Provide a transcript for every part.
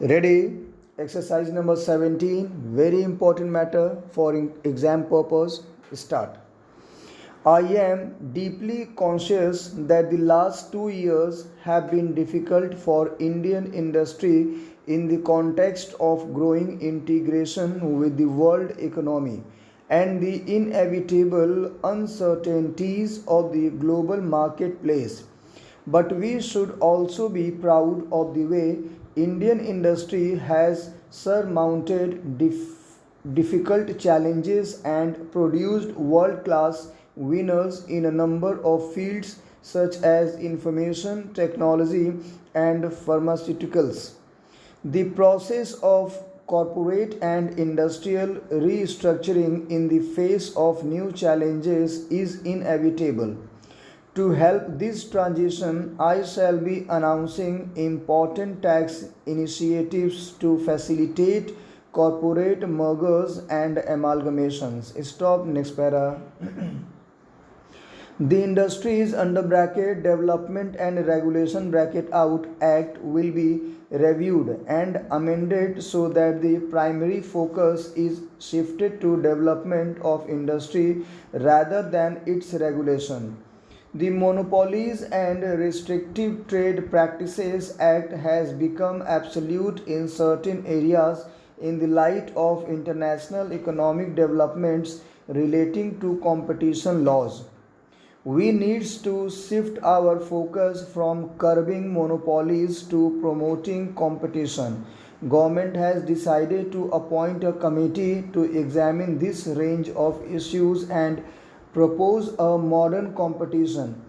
Ready? Exercise number 17. Very important matter for exam purpose. Start. I am deeply conscious that the last 2 years have been difficult for Indian industry in the context of growing integration with the world economy and the inevitable uncertainties of the global marketplace. But we should also be proud of the way Indian industry has surmounted difficult challenges and produced world class winners in a number of fields such as information technology and pharmaceuticals. The process of corporate and industrial restructuring in the face of new challenges is inevitable. To help this transition, I shall be announcing important tax initiatives to facilitate corporate mergers and amalgamations. Stop, next para. The Industries under bracket Development and Regulation bracket out Act will be reviewed and amended so that the primary focus is shifted to development of industry rather than its regulation. The Monopolies and Restrictive Trade Practices Act has become absolute in certain areas in the light of international economic developments relating to competition laws. We need to shift our focus from curbing monopolies to promoting competition. Government has decided to appoint a committee to examine this range of issues and propose a modern competition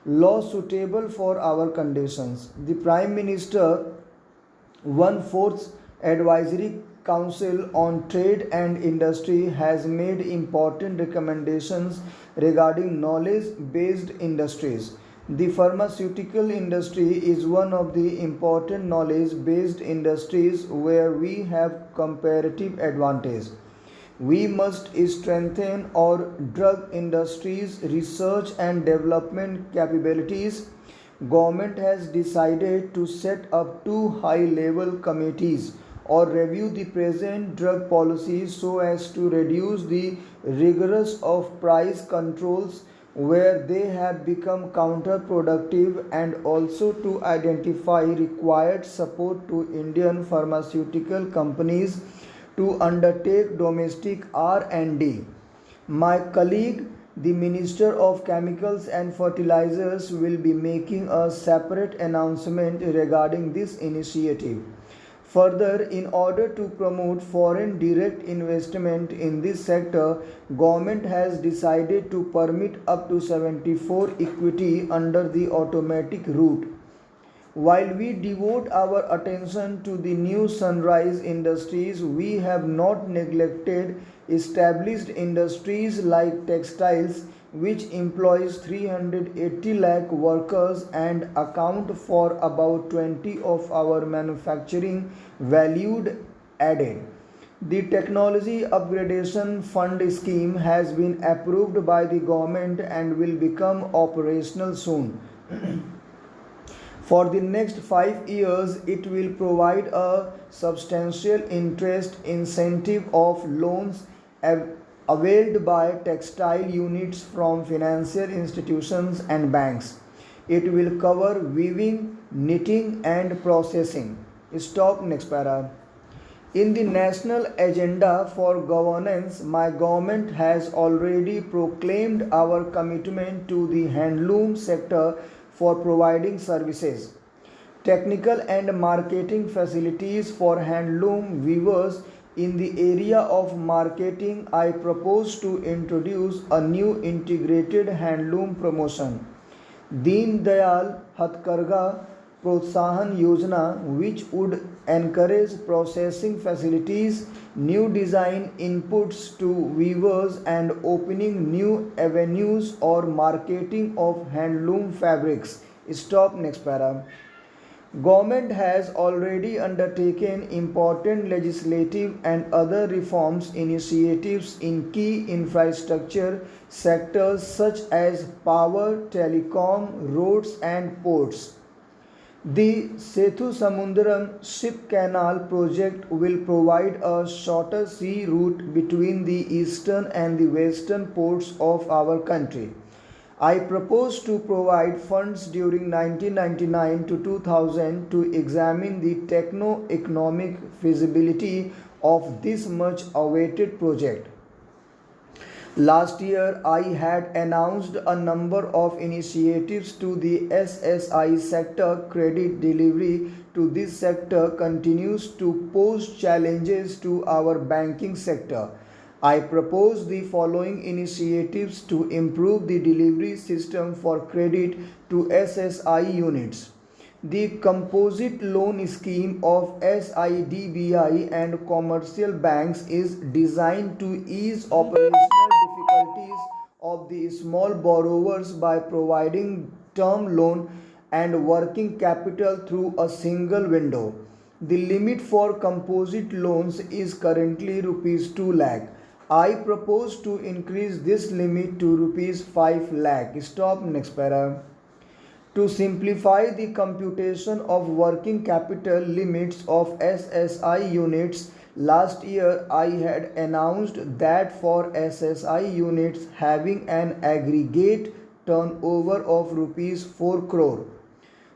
law suitable for our conditions. The Prime Minister, one-fourth Advisory Council on Trade and Industry, has made important recommendations regarding knowledge-based industries. The pharmaceutical industry is one of the important knowledge-based industries where we have comparative advantage. We must strengthen our drug industry's research and development capabilities. Government has decided to set up two high-level committees or review the present drug policies so as to reduce the rigorous of price controls where they have become counterproductive and also to identify required support to Indian pharmaceutical companies to undertake domestic R&D. My colleague, the Minister of Chemicals and Fertilizers, will be making a separate announcement regarding this initiative. Further, in order to promote foreign direct investment in this sector, government has decided to permit up to 74 equity under the automatic route. While we devote our attention to the new sunrise industries, we have not neglected established industries like textiles, which employs 380 lakh workers and account for about 20 of our manufacturing valued added. The Technology Upgradation Fund scheme has been approved by the government and will become operational soon. For the next 5 years, it will provide a substantial interest incentive of loans availed by textile units from financial institutions and banks. It will cover weaving, knitting and processing. Stop, next para. In the national agenda for governance, my government has already proclaimed our commitment to the handloom sector for providing services, technical and marketing facilities for handloom weavers. In the area of marketing, I propose to introduce a new integrated handloom promotion, Deen Dayal Hatkarga Protsahan Yojana, which would encourage processing facilities, new design inputs to weavers, and opening new avenues or marketing of handloom fabrics. Stop, next para. Government has already undertaken important legislative and other reforms initiatives in key infrastructure sectors such as power, telecom, roads and ports. The Sethu Samundaram ship canal project will provide a shorter sea route between the eastern and the western ports of our country. I propose to provide funds during 1999 to 2000 to examine the techno-economic feasibility of this much awaited project. Last year, I had announced a number of initiatives to the SSI sector. Credit delivery to this sector continues to pose challenges to our banking sector. I propose the following initiatives to improve the delivery system for credit to SSI units. The composite loan scheme of SIDBI and commercial banks is designed to ease operational difficulties of the small borrowers by providing term loan and working capital through a single window. The limit for composite loans is currently rupees 2 lakh. I propose to increase this limit to rupees 5 lakh. Stop, next para. To simplify the computation of working capital limits of SSI units, last year I had announced that for SSI units having an aggregate turnover of rupees 4 crore,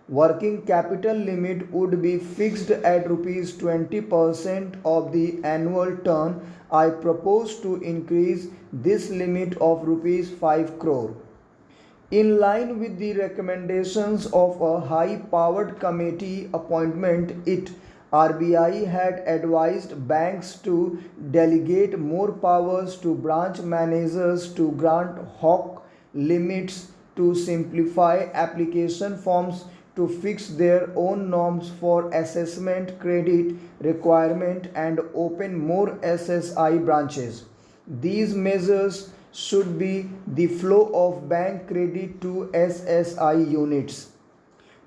working capital limit would be fixed at rupees 20% of the annual turn. I propose to increase this limit of rupees 5 crore. In line with the recommendations of a high-powered committee appointment, RBI had advised banks to delegate more powers to branch managers to grant hoc limits, to simplify application forms, to fix their own norms for assessment credit requirement, and open more SSI branches. These measures should be the flow of bank credit to SSI units.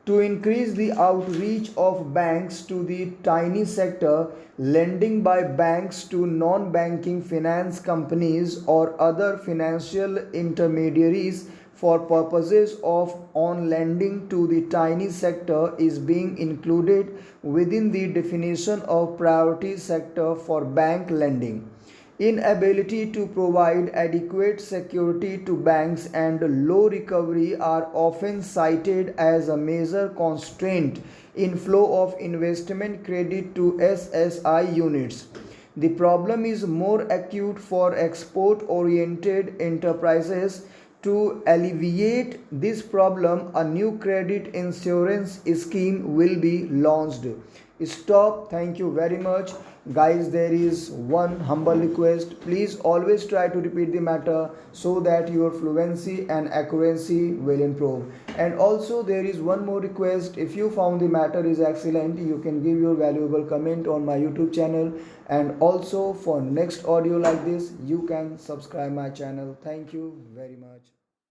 To increase the outreach of banks to the tiny sector, lending by banks to non-banking finance companies or other financial intermediaries for purposes of on-lending to the tiny sector is being included within the definition of priority sector for bank lending. Inability to provide adequate security to banks and low recovery are often cited as a major constraint in flow of investment credit to SSI units. The problem is more acute for export-oriented enterprises. To alleviate this problem, a new credit insurance scheme will be launched. Stop. Thank you very much. Guys, there is one humble request. Please always try to repeat the matter so that your fluency and accuracy will improve. And also there is one more request. If you found the matter is excellent, you can give your valuable comment on my YouTube channel. And also for next audio like this, you can subscribe my channel. Thank you very much.